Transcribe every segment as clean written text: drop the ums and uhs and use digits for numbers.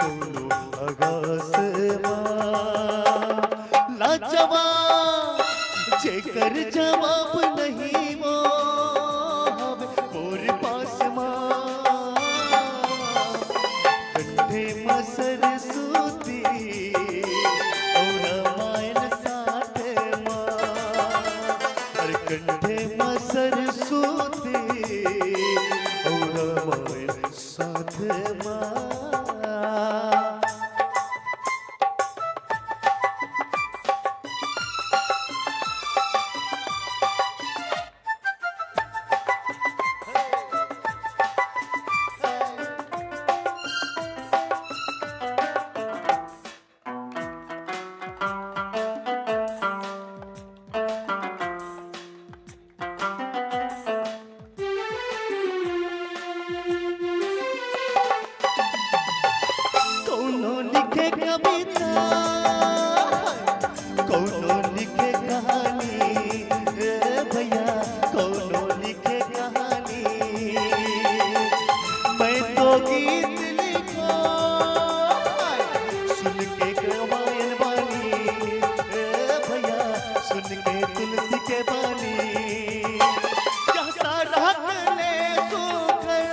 कोनो आगास लाजवाब जेकर जवाब नहीं वो हवे मोर पास माँ कंठे मसर सूती और मायन साथ माँ हर कंठे मसर सूती और मायन साथ माँ लिखे कविता कौनो लिखे कहानी भैया कौनो लिखे कहानी मैं तो गीत लिखो सुन के रामायण वाली भैया सुन के तुलसी के बानी यह सारा ले सुकर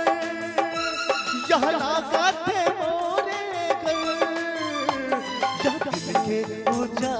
यह लागा थे के उजा